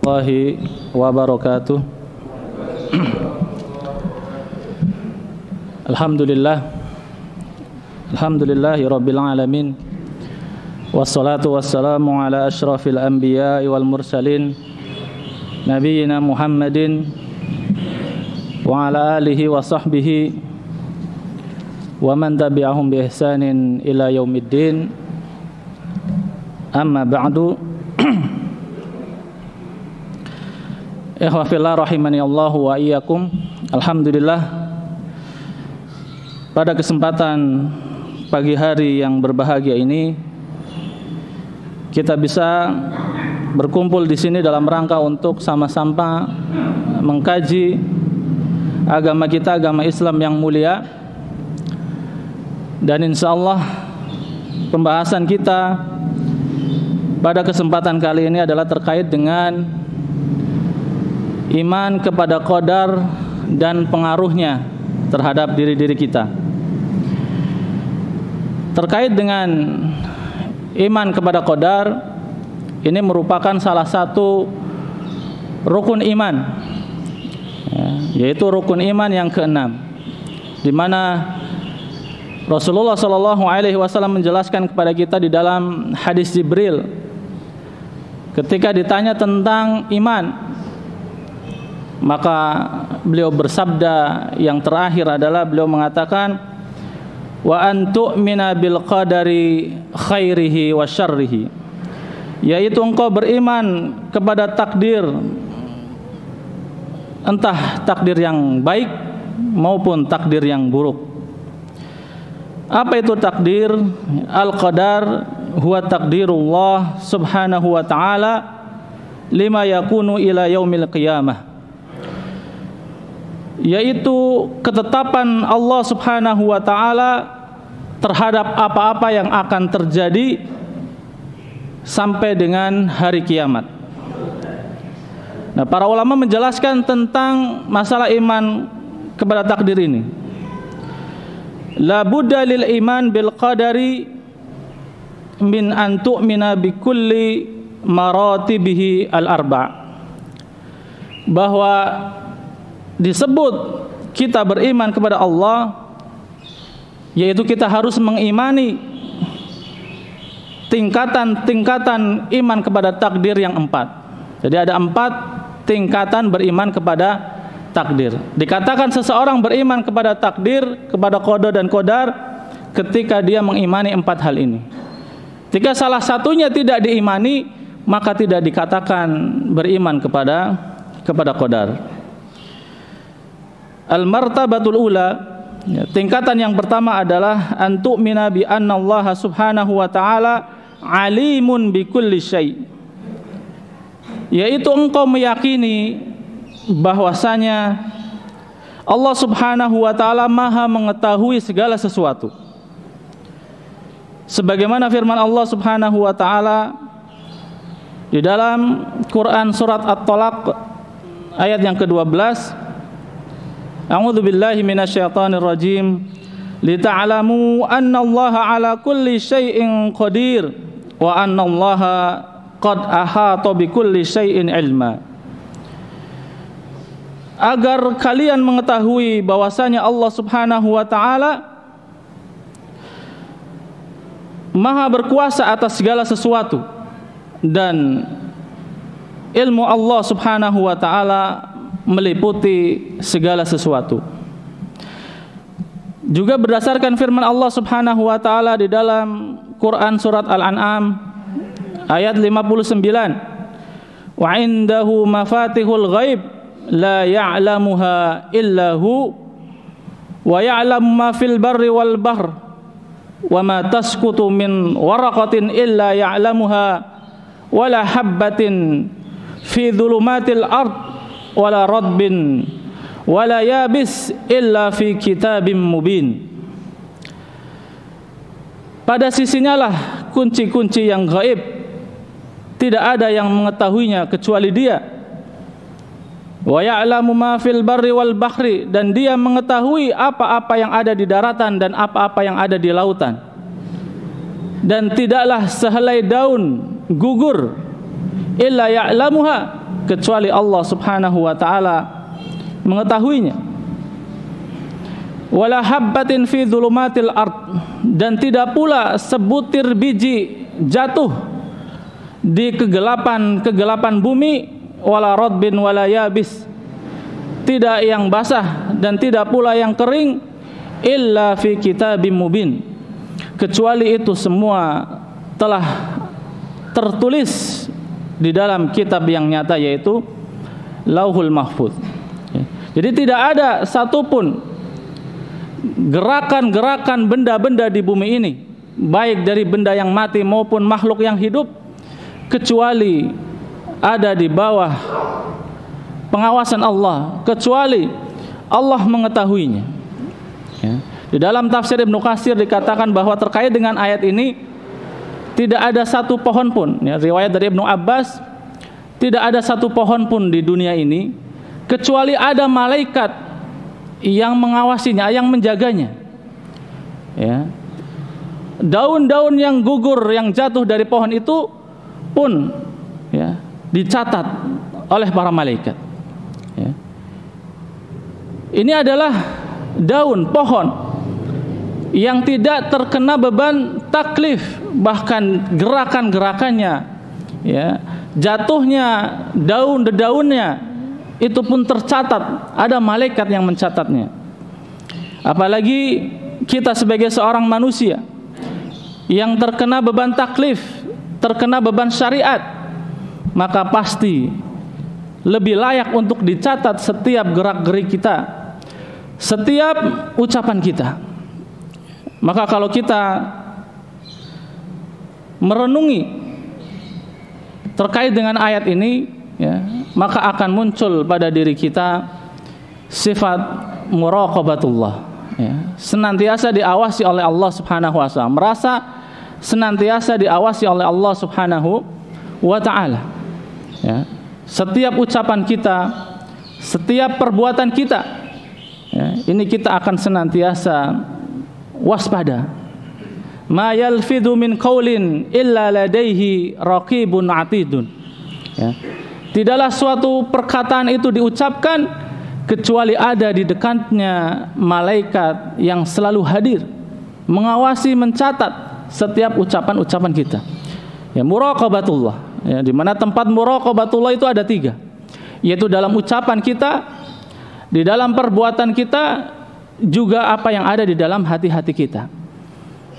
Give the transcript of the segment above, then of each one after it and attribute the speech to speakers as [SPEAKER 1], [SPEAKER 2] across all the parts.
[SPEAKER 1] warahmatullahi wabarakatuh. Alhamdulillahirabbil alamin. Wassalatu wassalamu ala asyrafil anbiya'i wal mursalin nabiyyina Muhammadin wa ala alihi wa sahbihi wa man tabi'ahum bi ihsanin ila yaumiddin. Amma ba'du. Ikhwa fillah rahimani Allahu wa iyyakum. Alhamdulillah, pada kesempatan pagi hari yang berbahagia ini kita bisa berkumpul di sini dalam rangka untuk sama-sama mengkaji agama kita, agama Islam yang mulia. Dan insyaallah pembahasan kita pada kesempatan kali ini adalah terkait dengan iman kepada qadar dan pengaruhnya terhadap diri-diri kita. Terkait dengan iman kepada qadar, ini merupakan salah satu rukun iman, yaitu rukun iman yang keenam, di mana Rasulullah SAW menjelaskan kepada kita di dalam hadis Jibril ketika ditanya tentang iman, maka beliau bersabda yang terakhir adalah beliau mengatakan, wa antu'mina bil qadari khairihi wa syarrihi, yaitu engkau beriman kepada takdir, entah takdir yang baik maupun takdir yang buruk. Apa itu takdir? Al-qadar huwa takdirullah subhanahu wa ta'ala lima yakunu ila yaumil qiyamah, yaitu ketetapan Allah subhanahu wa ta'ala terhadap apa-apa yang akan terjadi sampai dengan hari kiamat. Nah, para ulama menjelaskan tentang masalah iman kepada takdir ini. La budda lil iman bil qadari min an tu'mina bi kulli maratibihi al arba', bahwa disebut kita beriman kepada Allah, yaitu kita harus mengimani tingkatan-tingkatan iman kepada takdir yang 4. Jadi ada 4 tingkatan beriman kepada takdir. Dikatakan seseorang beriman kepada takdir, kepada qada dan qadar ketika dia mengimani 4 hal ini. Jika salah satunya tidak diimani, maka tidak dikatakan beriman kepada qadar. Al-martabatul ula, tingkatan yang pertama adalah antu'mina bi anna Allah subhanahu wa ta'ala alimun bi kulli syai', yaitu engkau meyakini bahwasanya Allah subhanahu wa ta'ala maha mengetahui segala sesuatu, sebagaimana firman Allah subhanahu wa ta'ala di dalam Quran surat At-Talaq ayat yang ke-12, A'udzu billahi minasyaitonir rajim, lita'lamu annallaha ala kulli syai'in qadir wa annallaha qad ahata bikulli syai'in ilma, agar kalian mengetahui bahwasanya Allah subhanahu wa ta'ala maha berkuasa atas segala sesuatu, dan ilmu Allah subhanahu wa ta'ala meliputi segala sesuatu. Juga berdasarkan firman Allah subhanahu wa ta'ala di dalam Quran surat Al-An'am ayat 59, wa indahu mafatihul ghaib la ya'lamuha illahu wa ya'lamu ma fil barri wal bahr wa ma tasqutu min waraqatin illa ya'lamuha wa la habbatin fi dhulumatil ard wa la radbin wa la yabis illa fi kitabim mubin. Pada sisinya lah kunci-kunci yang gaib, tidak ada yang mengetahuinya kecuali Dia. Wa ya'lamu ma fil barri wal bahri, dan Dia mengetahui apa-apa yang ada di daratan dan apa-apa yang ada di lautan. Dan tidaklah sehelai daun gugur illa ya'lamuha, kecuali Allah Subhanahu wa taala mengetahuinya. Wala habbatin fi dhulumatil ard, dan tidak pula sebutir biji jatuh di kegelapan bumi, wala radbin wala yabis, tidak yang basah dan tidak pula yang kering, illa fi kitabim mubin, kecuali itu semua telah tertulis di dalam kitab yang nyata, yaitu Lauhul Mahfuz. Jadi tidak ada satupun gerakan-gerakan benda-benda di bumi ini, baik dari benda yang mati maupun makhluk yang hidup, kecuali ada di bawah pengawasan Allah, kecuali Allah mengetahuinya. Ya. Di dalam tafsir Ibnu Katsir dikatakan bahwa terkait dengan ayat ini tidak ada satu pohon pun, ya, riwayat dari Ibnu Abbas, tidak ada satu pohon pun di dunia ini kecuali ada malaikat yang mengawasinya, yang menjaganya. Ya. Daun-daun yang gugur, yang jatuh dari pohon itu pun, ya, dicatat oleh para malaikat. Ya. Ini adalah daun pohon yang tidak terkena beban taklif, bahkan gerakan-gerakannya, ya, jatuhnya daun-daunnya itu pun tercatat, ada malaikat yang mencatatnya. Apalagi kita sebagai seorang manusia yang terkena beban taklif, terkena beban syariat, maka pasti lebih layak untuk dicatat setiap gerak-gerik kita, setiap ucapan kita. Maka kalau kita merenungi terkait dengan ayat ini, ya, maka akan muncul pada diri kita sifat muraqabatullah, ya, senantiasa diawasi oleh Allah Subhanahu wa taala, merasa senantiasa diawasi oleh Allah Subhanahu wa taala. Ya, setiap ucapan kita, setiap perbuatan kita, ya, ini kita akan senantiasa waspada. Ma yalfidhu min qaulin illa ladaihi raqibun atidun. Ya. Tidaklah suatu perkataan itu diucapkan kecuali ada di dekatnya malaikat yang selalu hadir, mengawasi, mencatat setiap ucapan-ucapan kita. Ya, muraqabatullah, ya, di mana tempat muraqabatullah itu ada 3, yaitu dalam ucapan kita, di dalam perbuatan kita, juga apa yang ada di dalam hati-hati kita.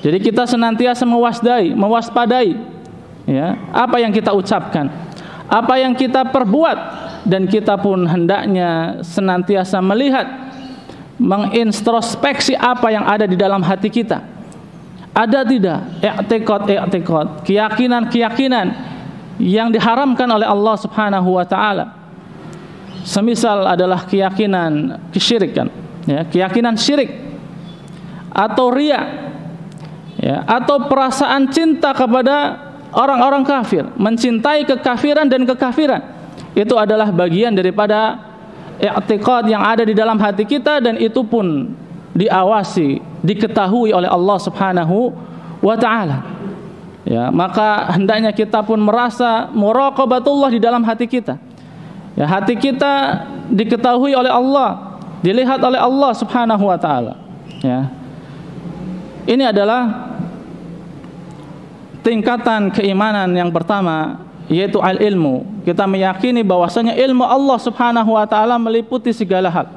[SPEAKER 1] Jadi kita senantiasa mewaspadai, ya, apa yang kita ucapkan, apa yang kita perbuat, dan kita pun hendaknya senantiasa melihat, mengintrospeksi apa yang ada di dalam hati kita. Ada tidak i'tiqad, keyakinan yang diharamkan oleh Allah Subhanahu wa taala. Semisal adalah keyakinan kesyirikan, ya, keyakinan syirik, atau riya, ya, atau perasaan cinta kepada orang-orang kafir, mencintai kekafiran dan kekafiran. Itu adalah bagian daripada i'tiqad yang ada di dalam hati kita, dan itu pun diawasi, diketahui oleh Allah Subhanahu wa taala. Ya, maka hendaknya kita pun merasa muraqabatullah di dalam hati kita. Ya, hati kita diketahui oleh Allah, dilihat oleh Allah Subhanahu wa taala. Ya. Ini adalah tingkatan keimanan yang pertama, yaitu al-ilmu. Kita meyakini bahwasanya ilmu Allah Subhanahu wa taala meliputi segala hal.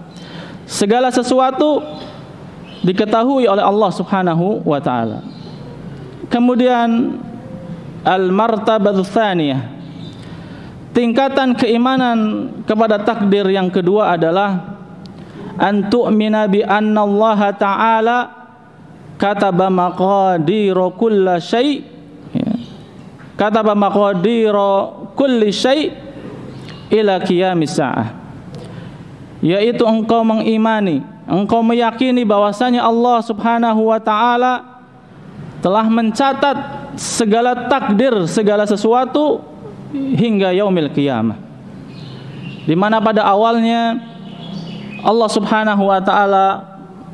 [SPEAKER 1] Segala sesuatu diketahui oleh Allah Subhanahu wa taala. Kemudian al-martabatu tsaniyah, tingkatan keimanan kepada takdir yang kedua adalah an tu'mina bi anna Allah taala kataba maqadira kulli syai', kataba maqadira kulli syai' ila qiyamis sa'ah, yaitu engkau mengimani, engkau meyakini bahwasanya Allah Subhanahu wa taala telah mencatat segala takdir, segala sesuatu hingga yaumil qiyamah, di mana pada awalnya Allah Subhanahu wa taala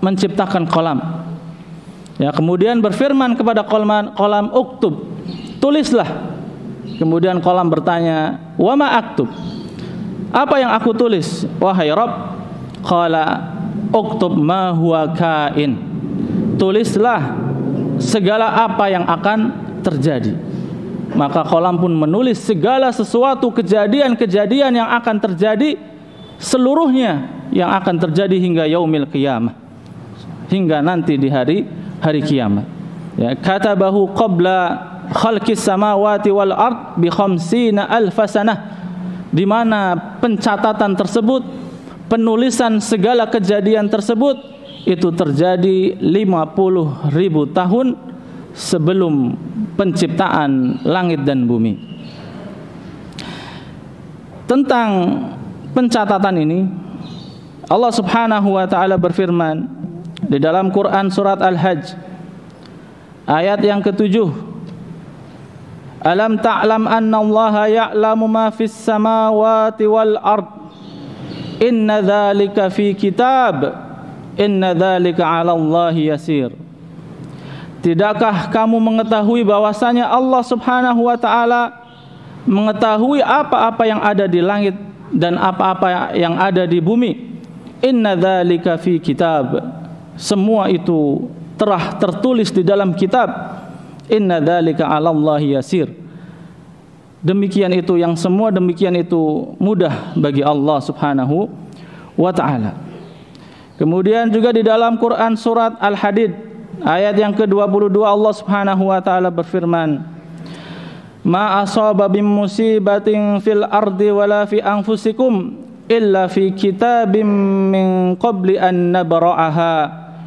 [SPEAKER 1] menciptakan qalam. Ya, kemudian berfirman kepada qalam uktub, tulislah. Kemudian qalam bertanya, wa ma aktub? Apa yang aku tulis, wahai Rabb? Qala uktub ma huwa kain. Tulislah segala apa yang akan terjadi. Maka kolam pun menulis segala sesuatu kejadian-kejadian yang akan terjadi, seluruhnya yang akan terjadi hingga yaumil qiyamah, hingga nanti di hari kiamat. Ya, katabahu qabla khalqis samawati wal ard bi 50,000 sanah, di mana pencatatan tersebut, penulisan segala kejadian tersebut itu terjadi 50.000 tahun sebelum penciptaan langit dan bumi. Tentang pencatatan ini, Allah Subhanahu wa taala berfirman di dalam Quran surat Al-Hajj ayat yang ke-7, alam ta'lam anna allaha ya'lamu ma fis samawati wal ard, inna dzalika fi kitab, inna dzalika 'ala allahi yasir. Tidakkah kamu mengetahui bahwasanya Allah Subhanahu wa taala mengetahui apa-apa yang ada di langit dan apa-apa yang ada di bumi? Inna dzalika fi kitab. Semua itu telah tertulis di dalam kitab. Inna dzalika 'ala allahi yasir. Demikian itu, yang semua demikian itu mudah bagi Allah Subhanahu wa taala. Kemudian juga di dalam Quran surat Al-Hadid ayat yang ke-22, Allah Subhanahu wa taala berfirman, ma asaba bim musibatin fil ardi wala fi anfusikum illa fi kitabim min qabli an nabra'aha,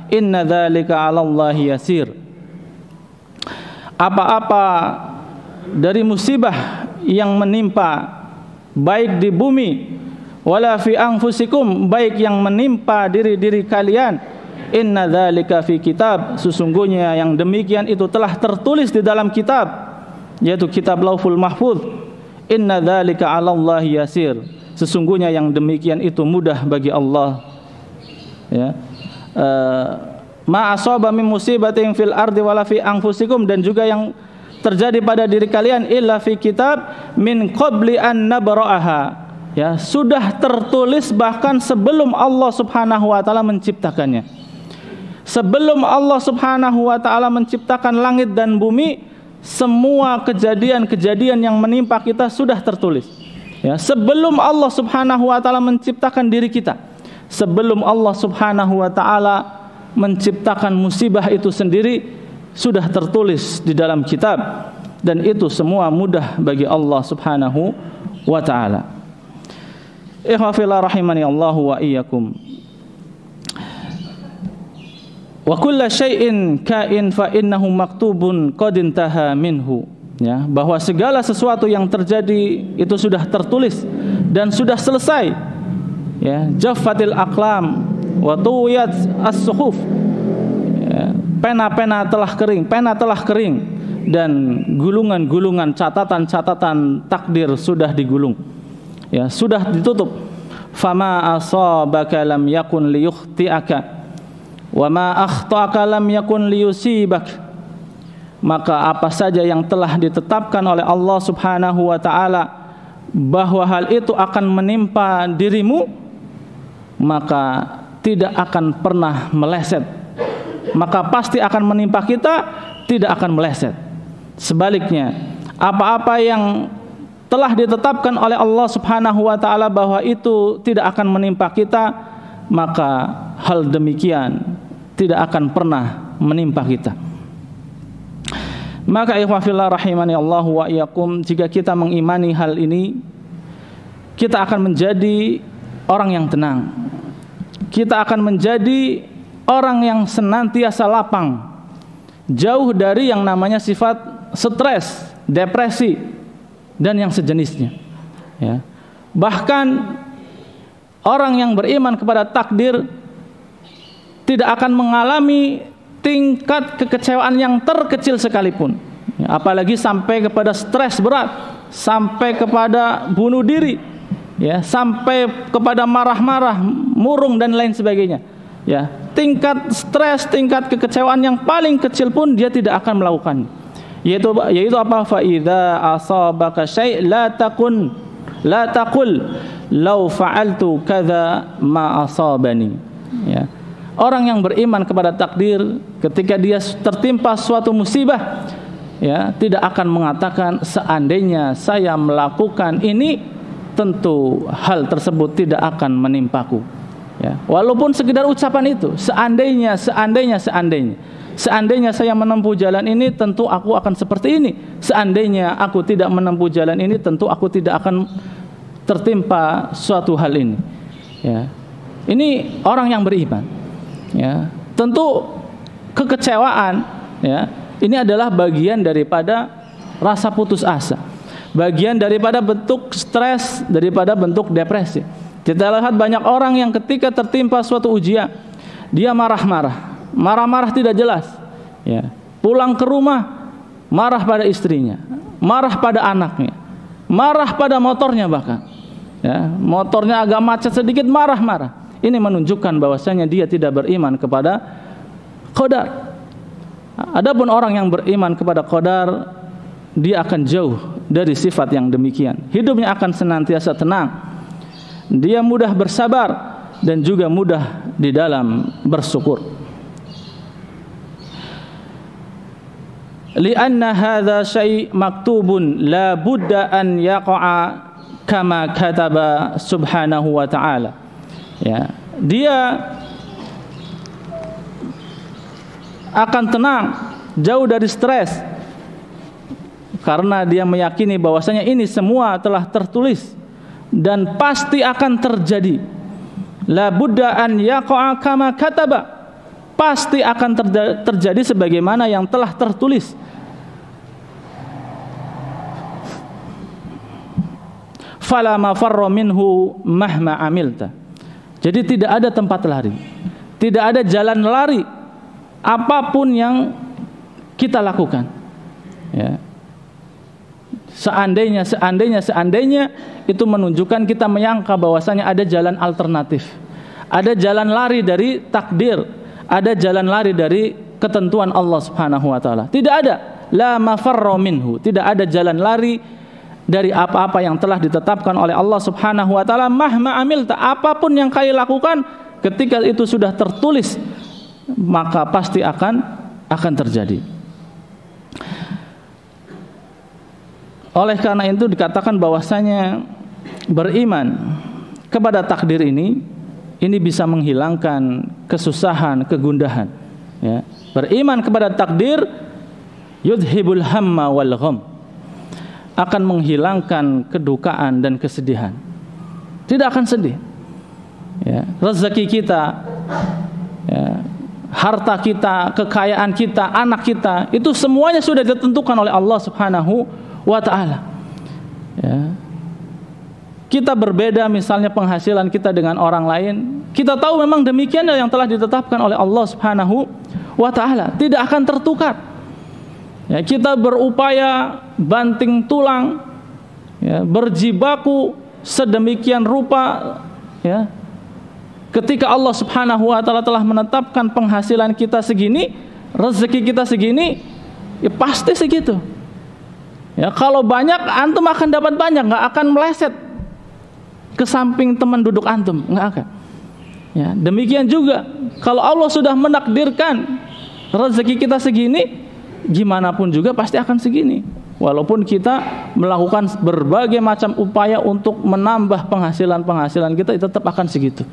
[SPEAKER 1] inna dzalika 'ala allahi yasir. Apa-apa dari musibah yang menimpa baik di bumi wala fi anfusikum, baik yang menimpa diri-diri kalian, inna dzalika fi kitab, sesungguhnya yang demikian itu telah tertulis di dalam kitab, yaitu kitab Lauhul Mahfuz. Inna dzalika 'ala allahi yasir, sesungguhnya yang demikian itu mudah bagi Allah. Ya, ma asaba min musibatin fil ardi wala fi anfusikum, dan juga yang terjadi pada diri kalian, illa fi kitab min qabli an nabra'aha, ya, sudah tertulis bahkan sebelum Allah Subhanahu wa taala menciptakannya. Sebelum Allah Subhanahu wa taala menciptakan langit dan bumi, semua kejadian-kejadian yang menimpa kita sudah tertulis. Ya, sebelum Allah Subhanahu wa taala menciptakan diri kita, sebelum Allah Subhanahu wa taala menciptakan musibah itu sendiri, sudah tertulis di dalam kitab, dan itu semua mudah bagi Allah Subhanahu wa taala. Ikhwafillah rahimani Allahu wa iyyakum. Wa kulla syai'in kain fa innahu maktubun qad intaha minhu. Ya, bahwa segala sesuatu yang terjadi itu sudah tertulis dan sudah selesai. Ya, jaffatil aqlam wa tuwiyat as-suhuf. Ya, pena-pena telah kering dan gulungan-gulungan catatan-catatan takdir sudah digulung. Ya, sudah ditutup. Fama asabaka lam yakun liyukhti'aka wa ma akhta'aka lam yakun liyusibak. Maka apa saja yang telah ditetapkan oleh Allah Subhanahu wa taala bahwa hal itu akan menimpa dirimu, maka tidak akan pernah meleset. Maka pasti akan menimpa kita, tidak akan meleset. Sebaliknya, apa-apa yang telah ditetapkan oleh Allah Subhanahu wa taala bahwa itu tidak akan menimpa kita, maka hal demikian tidak akan pernah menimpa kita. Maka ikhwafillah rahimani Allahu wa iyyakum, jika kita mengimani hal ini, kita akan menjadi orang yang tenang. Kita akan menjadi orang yang senantiasa lapang, jauh dari yang namanya sifat stres, depresi, dan yang sejenisnya. Ya. Bahkan orang yang beriman kepada takdir tidak akan mengalami tingkat kekecewaan yang terkecil sekalipun, ya, apalagi sampai kepada stres berat, sampai kepada bunuh diri, ya, sampai kepada marah-marah, murung dan lain sebagainya. Ya, tingkat stres, tingkat kekecewaan yang paling kecil pun dia tidak akan melakukannya. Yaitu apa? Fa idza asabaka syai' la taqul "Lau fa'altu kadza ma asabani." Ya. Orang yang beriman kepada takdir ketika dia tertimpa suatu musibah, ya, tidak akan mengatakan seandainya saya melakukan ini tentu hal tersebut tidak akan menimpaku. Ya, walaupun sekedar ucapan itu, seandainya saya menempuh jalan ini tentu aku akan seperti ini. Seandainya aku tidak menempuh jalan ini tentu aku tidak akan tertimpa suatu hal ini. Ya. Ini orang yang beriman. Ya, tentu kekecewaan, ya, ini adalah bagian daripada rasa putus asa, bagian daripada bentuk stres, daripada bentuk depresi. Kita lihat banyak orang yang ketika tertimpa suatu ujian, dia marah-marah tidak jelas, ya. Pulang ke rumah marah pada istrinya, marah pada anaknya, marah pada motornya bahkan, ya, motornya agak macet sedikit marah-marah. Ini menunjukkan bahwasanya dia tidak beriman kepada qadar. Adapun orang yang beriman kepada qadar, dia akan jauh dari sifat yang demikian. Hidupnya akan senantiasa tenang. Dia mudah bersabar dan juga mudah di dalam bersyukur. Li'anna hadza syai' maktubun la budda an yaqa'a kama kataba subhanahu wa ta'ala. Ya, dia akan tenang, jauh dari stres, karena dia meyakini bahwasanya ini semua telah tertulis dan pasti akan terjadi. La budda an yaqa'a kama kataba, pasti akan terjadi sebagaimana yang telah tertulis. Fala mafarra minhu mahma amilta. Jadi tidak ada tempat lari, tidak ada jalan lari apapun yang kita lakukan. Ya. Seandainya itu menunjukkan kita menyangka bahwasanya ada jalan alternatif, ada jalan lari dari takdir, ada jalan lari dari ketentuan Allah Subhanahu wa taala. Tidak ada, la mafarra minhu, tidak ada jalan lari dari apa-apa yang telah ditetapkan oleh Allah Subhanahu wa taala. Mahma amilta, apapun yang kalian lakukan ketika itu sudah tertulis maka pasti akan terjadi. Oleh karena itu dikatakan bahwasanya beriman kepada takdir ini bisa menghilangkan kesusahan, kegundahan, ya. Beriman kepada takdir yudhibul hamma wal gham, akan menghilangkan kedukaan dan kesedihan. Tidak akan sedih. Ya, rezeki kita, ya, harta kita, kekayaan kita, anak kita, itu semuanya sudah ditentukan oleh Allah Subhanahu wa taala. Ya. Kita berbeda misalnya penghasilan kita dengan orang lain, kita tahu memang demikian yang telah ditetapkan oleh Allah Subhanahu wa taala, tidak akan tertukar. Ya, kita berupaya banting tulang, ya, berjibaku sedemikian rupa, ya. Ketika Allah Subhanahu wa taala telah menetapkan penghasilan kita segini, rezeki kita segini, ya pasti segitu. Ya, kalau banyak antum akan dapat banyak, nggak akan meleset ke samping teman duduk antum, nggak akan. Ya, demikian juga kalau Allah sudah menakdirkan rezeki kita segini, gimana pun juga pasti akan segini. Walaupun kita melakukan berbagai macam upaya untuk menambah penghasilan kita, tetap akan segitu.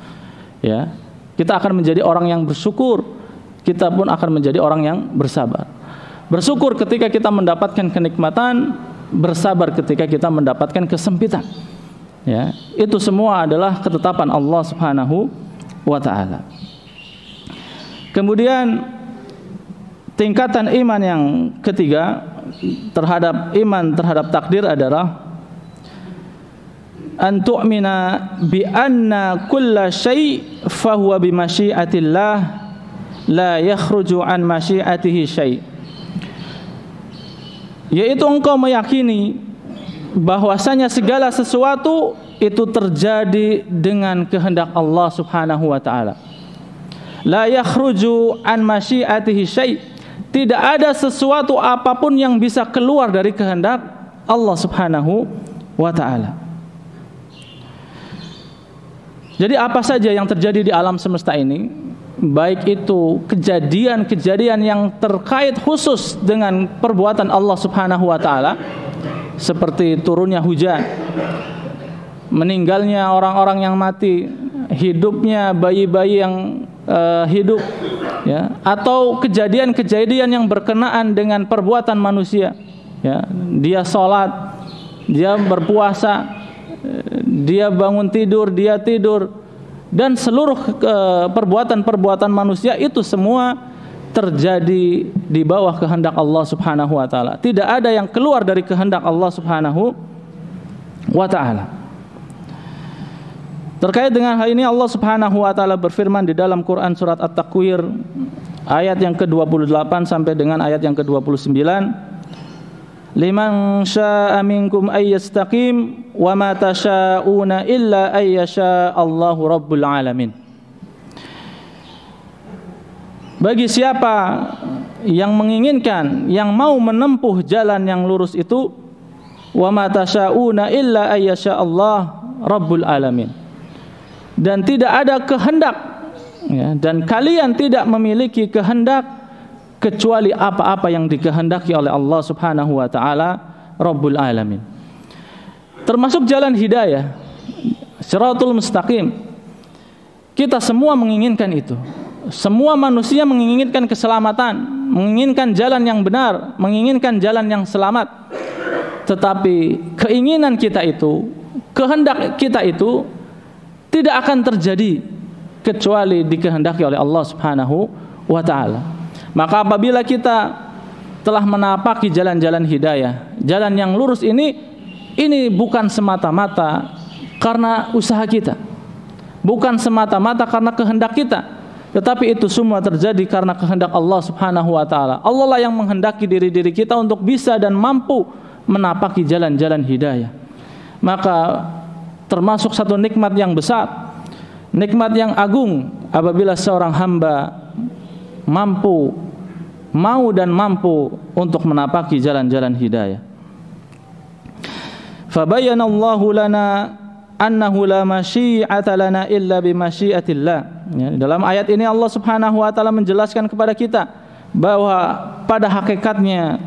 [SPEAKER 1] Ya, kita akan menjadi orang yang bersyukur, kita pun akan menjadi orang yang bersabar. Bersyukur ketika kita mendapatkan kenikmatan, bersabar ketika kita mendapatkan kesempitan. Ya, itu semua adalah ketetapan Allah Subhanahu wa taala. Kemudian tingkatan iman yang ketiga terhadap takdir adalah an tu'mina bi anna kulla syai' fahuwa bi masyiatillah la yakhruju an masyiatihi syai'. Yaitu engkau meyakini bahwasanya segala sesuatu itu terjadi dengan kehendak Allah Subhanahu wa taala. La yakhruju an masyiatihi syai'. Tidak ada sesuatu apapun yang bisa keluar dari kehendak Allah Subhanahu wa taala. Jadi apa saja yang terjadi di alam semesta ini, baik itu kejadian-kejadian yang terkait khusus dengan perbuatan Allah Subhanahu wa taala, seperti turunnya hujan, meninggalnya orang-orang yang mati, hidupnya bayi-bayi yang hidup, ya, atau kejadian-kejadian yang berkenaan dengan perbuatan manusia, ya, dia sholat, dia berpuasa, dia bangun tidur, dia tidur, dan seluruh perbuatan-perbuatan manusia itu semua terjadi di bawah kehendak Allah Subhanahu wa taala. Tidak ada yang keluar dari kehendak Allah Subhanahu wa taala. Terkait dengan hal ini Allah Subhanahu wa taala berfirman di dalam Quran surat At-Takwir ayat yang ke-28 sampai dengan ayat yang ke-29, liman syaa'a minkum ayyastaqim wa ma tasyaa'una illa ayyasha Allahu rabbul alamin. Bagi siapa yang menginginkan, yang mau menempuh jalan yang lurus itu, wa ma tasyaa'una illa ayyasha Allah rabbul alamin. Dan tidak ada kehendak, ya, dan kalian tidak memiliki kehendak kecuali apa-apa yang dikehendaki oleh Allah Subhanahu wa taala Rabbul Alamin. Termasuk jalan hidayah, Shiratul Mustaqim. Kita semua menginginkan itu. Semua manusia menginginkan keselamatan, menginginkan jalan yang benar, menginginkan jalan yang selamat. Tetapi keinginan kita itu, kehendak kita itu tidak akan terjadi kecuali dikehendaki oleh Allah Subhanahu wa taala. Maka apabila kita telah menapaki jalan-jalan hidayah, jalan yang lurus ini bukan semata-mata karena usaha kita, bukan semata-mata karena kehendak kita, tetapi itu semua terjadi karena kehendak Allah Subhanahu wa taala. Allah lah yang menghendaki diri-diri kita untuk bisa dan mampu menapaki jalan-jalan hidayah. Maka termasuk satu nikmat yang besar, nikmat yang agung apabila seorang hamba mau dan mampu untuk menapaki jalan-jalan hidayah. Fabayyanallahu lana annahu la masyi'ata lana illa bimasyiatillah. Ya, dalam ayat ini Allah Subhanahu wa taala menjelaskan kepada kita bahwa pada hakikatnya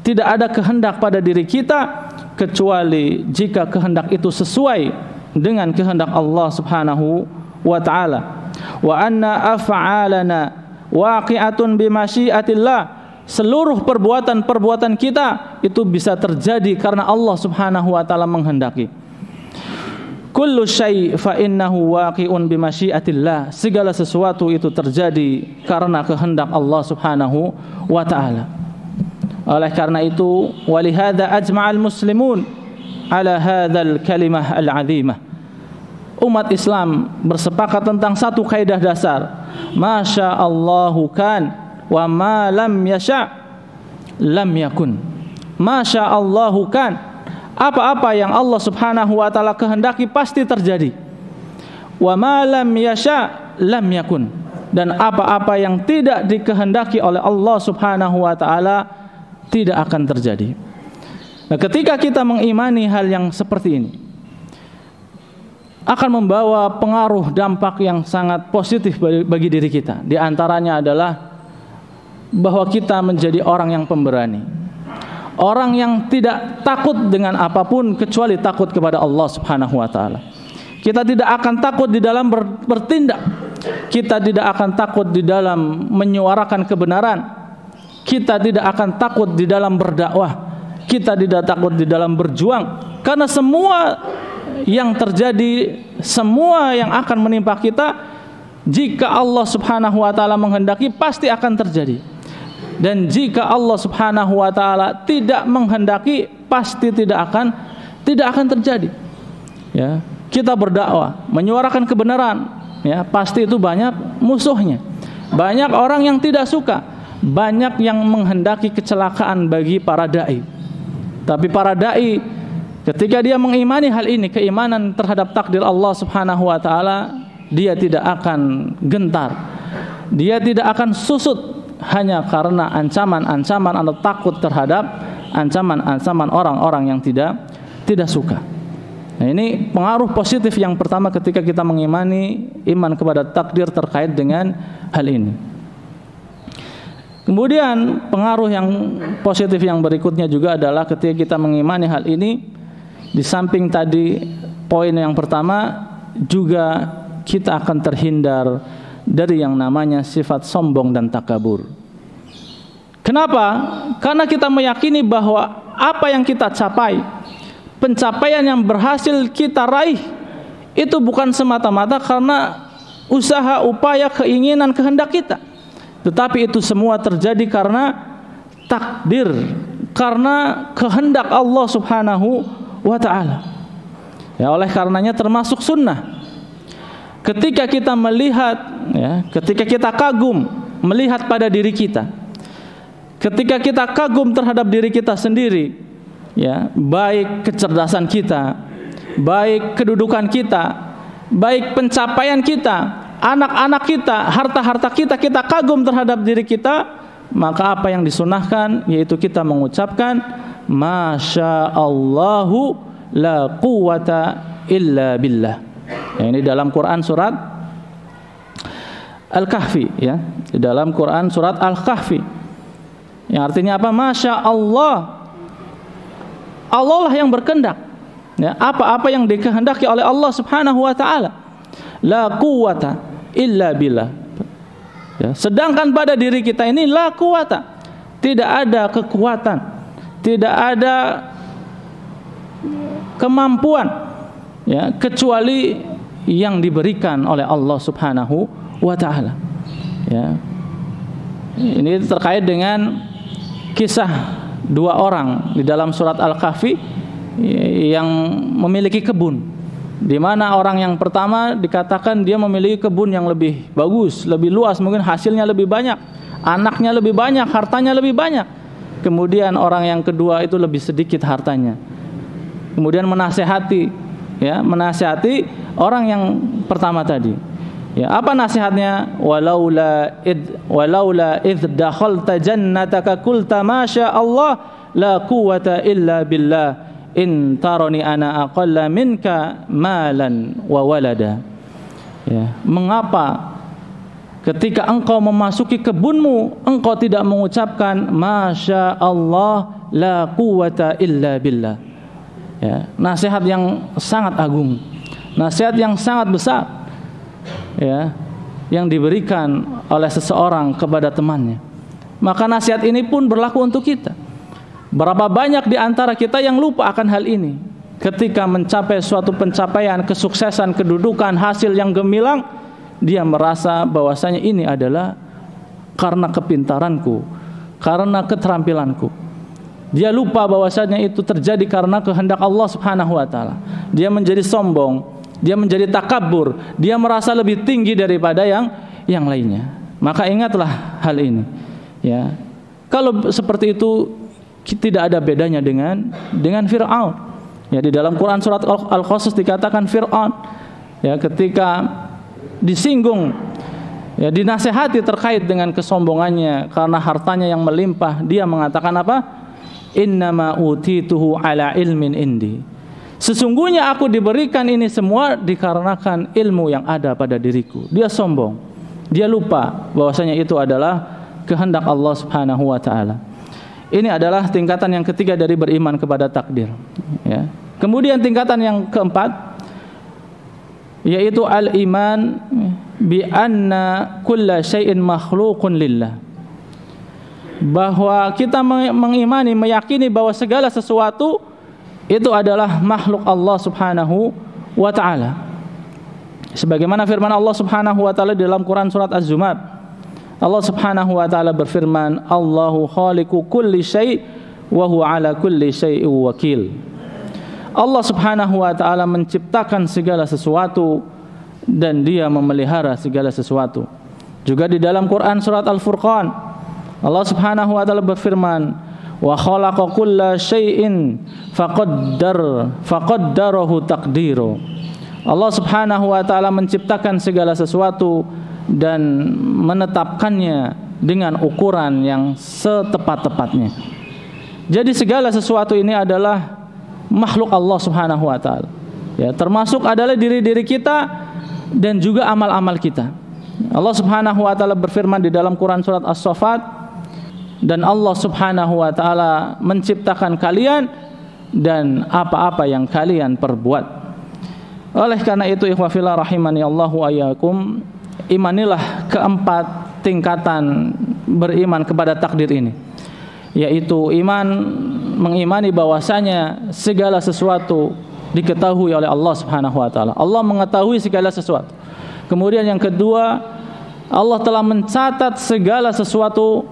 [SPEAKER 1] tidak ada kehendak pada diri kita kecuali jika kehendak itu sesuai dengan kehendak Allah Subhanahu wa taala. Wa anna af'alana waqi'atun bimasyiatillah. Seluruh perbuatan-perbuatan kita itu bisa terjadi karena Allah Subhanahu wa taala menghendaki. Kullu syai' fa innahu waqi'un bimasyiatillah. Segala sesuatu itu terjadi karena kehendak Allah Subhanahu wa taala. Oleh karena itu, walihada ajma'al muslimun ala hadzal kalimah al-'azimah. Umat Islam bersepakat tentang satu kaidah dasar. Masya Allahu kan wa ma lam yasha lam yakun. Masya Allahu kan, apa-apa yang Allah Subhanahu wa taala kehendaki pasti terjadi. Wa ma lam yasha lam yakun, dan apa-apa yang tidak dikehendaki oleh Allah Subhanahu wa taala tidak akan terjadi. Nah, ketika kita mengimani hal yang seperti ini, akan membawa pengaruh dampak yang sangat positif bagi diri kita. Di antaranya adalah bahwa kita menjadi orang yang pemberani, orang yang tidak takut dengan apapun kecuali takut kepada Allah Subhanahu wa taala. Kita tidak akan takut di dalam bertindak, kita tidak akan takut di dalam menyuarakan kebenaran, kita tidak akan takut di dalam berdakwah, kita tidak takut di dalam berjuang, karena semua yang terjadi, semua yang akan menimpa kita, jika Allah Subhanahu wa taala menghendaki pasti akan terjadi. Dan jika Allah Subhanahu wa taala tidak menghendaki pasti tidak akan terjadi. Ya, kita berdakwah, menyuarakan kebenaran, ya, pasti itu banyak musuhnya. Banyak orang yang tidak suka, banyak yang menghendaki kecelakaan bagi para dai. Tapi para dai ketika dia mengimani hal ini, keimanan terhadap takdir Allah Subhanahu wa taala, dia tidak akan gentar. Dia tidak akan susut hanya karena ancaman-ancaman atau takut terhadap ancaman-ancaman orang-orang yang tidak suka. Nah, ini pengaruh positif yang pertama ketika kita mengimani iman kepada takdir terkait dengan hal ini. Kemudian pengaruh yang positif yang berikutnya juga adalah ketika kita mengimani hal ini, di samping tadi poin yang pertama, juga kita akan terhindar dari yang namanya sifat sombong dan takabur. Kenapa? Karena kita meyakini bahwa apa yang kita capai, pencapaian yang berhasil kita raih, itu bukan semata-mata karena usaha, upaya, keinginan, kehendak kita, tetapi itu semua terjadi karena takdir, karena kehendak Allah Subhanahu wa ta'ala. Ya, oleh karenanya termasuk sunnah. Ketika kita melihat, ya, ketika kita kagum melihat pada diri kita, ketika kita kagum terhadap diri kita sendiri, ya, baik kecerdasan kita, baik kedudukan kita, baik pencapaian kita, anak-anak kita, harta-harta kita, kita kagum terhadap diri kita, maka apa yang disunahkan yaitu kita mengucapkan Masya Allahu la quwata illa billah. Ya, ini dalam Quran surat Al-Kahfi, ya, di dalam Quran surat Al-Kahfi, yang artinya apa? Masya Allah, Allah lah yang berkehendak, ya, apa-apa yang dikehendaki oleh Allah Subhanahu wa ta'ala, la quwata illa billah, ya, sedangkan pada diri kita ini la quwata, tidak ada kekuatan, tidak ada kemampuan, ya, kecuali yang diberikan oleh Allah Subhanahu wa ta'ala. Ya. Ini terkait dengan kisah dua orang di dalam surat Al-Kahfi yang memiliki kebun, di mana orang yang pertama dikatakan dia memiliki kebun yang lebih bagus, lebih luas, mungkin hasilnya lebih banyak, anaknya lebih banyak, hartanya lebih banyak. Kemudian orang yang kedua itu lebih sedikit hartanya. Kemudian menasehati, ya, menasihati orang yang pertama tadi. Ya, apa nasihatnya? Walaula id dakhalta jannataka qulta ma sya Allah la quwwata illa billah in tarani ana aqalla minka malan wa walada. Ya, mengapa ketika engkau memasuki kebunmu engkau tidak mengucapkan Masya Allah la quwwata illa billah. Ya, nasihat yang sangat agung, nasihat yang sangat besar, ya, yang diberikan oleh seseorang kepada temannya. Maka nasihat ini pun berlaku untuk kita. Berapa banyak di antara kita yang lupa akan hal ini ketika mencapai suatu pencapaian, kesuksesan, kedudukan, hasil yang gemilang, dia merasa bahwasanya ini adalah karena kepintaranku, karena keterampilanku. Dia lupa bahwasanya itu terjadi karena kehendak Allah Subhanahu wa ta'ala. Dia menjadi sombong, dia menjadi takabur, dia merasa lebih tinggi daripada yang lainnya. Maka ingatlah hal ini, ya. Kalau seperti itu tidak ada bedanya dengan Fir'aun. Ya, di dalam Quran surat Al-Qasas dikatakan Fir'aun, ya, ketika disinggung, ya, dinasehati terkait dengan kesombongannya karena hartanya yang melimpah, dia mengatakan apa? Innama utituhu ala ilmin indi. Sesungguhnya aku diberikan ini semua dikarenakan ilmu yang ada pada diriku. Dia sombong. Dia lupa bahwasanya itu adalah kehendak Allah Subhanahu wa ta'ala. Ini adalah tingkatan yang ketiga dari beriman kepada takdir, ya. Kemudian tingkatan yang keempat yaitu al-iman bi anna kulla syai'in makhluqun lillah. Bahwa kita mengimani, meyakini bahwa segala sesuatu itu adalah makhluk Allah Subhanahu wa ta'ala. Sebagaimana firman Allah Subhanahu wa ta'ala dalam Quran surat Az-Zumar. Allah Subhanahu wa ta'ala berfirman, Allahu khaliqu kulli syai' wa huwa ala kulli syai'in wakil. Allah Subhanahu wa ta'ala menciptakan segala sesuatu dan dia memelihara segala sesuatu. Juga di dalam Quran surat Al-Furqan Allah Subhanahu wa ta'ala berfirman, wa khalaqa kulla syai'in faqaddarahu taqdiro. Allah Subhanahu wa ta'ala menciptakan segala sesuatu dan menetapkannya dengan ukuran yang setepat-tepatnya. Jadi segala sesuatu ini adalah makhluk Allah Subhanahu wa ta'ala. Ya, termasuk adalah diri-diri kita dan juga amal-amal kita. Allah Subhanahu wa taala berfirman di dalam Quran surat As-Saffat, dan Allah Subhanahu wa taala menciptakan kalian dan apa-apa yang kalian perbuat. Oleh karena itu, ikhwah fillah rahimani Allahu ayyakum, imanilah keempat tingkatan beriman kepada takdir ini, yaitu mengimani bahwasanya segala sesuatu diketahui oleh Allah Subhanahu wa taala. Allah mengetahui segala sesuatu. Kemudian yang kedua, Allah telah mencatat segala sesuatu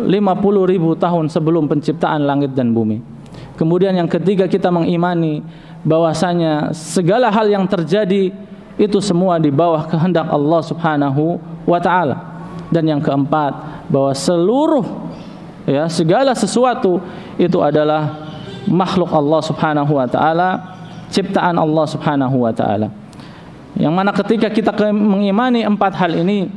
[SPEAKER 1] 50.000 tahun sebelum penciptaan langit dan bumi. Kemudian yang ketiga, kita mengimani bahwasanya segala hal yang terjadi itu semua di bawah kehendak Allah Subhanahu wa taala. Dan yang keempat, bahwa segala sesuatu itu adalah makhluk Allah Subhanahu wa taala, ciptaan Allah Subhanahu wa taala. Yang mana ketika kita mengimani empat hal ini,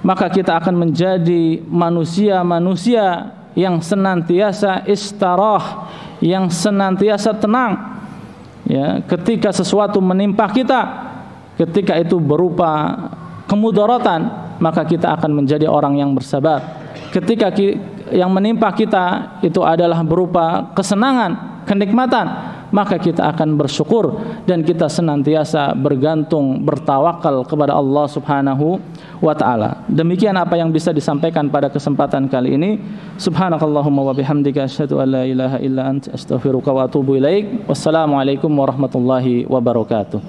[SPEAKER 1] maka kita akan menjadi manusia-manusia yang senantiasa istirah, yang senantiasa tenang. Ya, ketika sesuatu menimpa kita, ketika itu berupa kemudaratan, maka kita akan menjadi orang yang bersabar. Ketika yang menimpa kita itu adalah berupa kesenangan, kenikmatan, maka kita akan bersyukur dan kita senantiasa bergantung, bertawakal kepada Allah Subhanahu wa taala. Demikian apa yang bisa disampaikan pada kesempatan kali ini. Subhanakallahumma wa bihamdika asyhadu an la ilaha illa anta astaghfiruka wa atubu ilaik. Wassalamualaikum warahmatullahi wabarakatuh.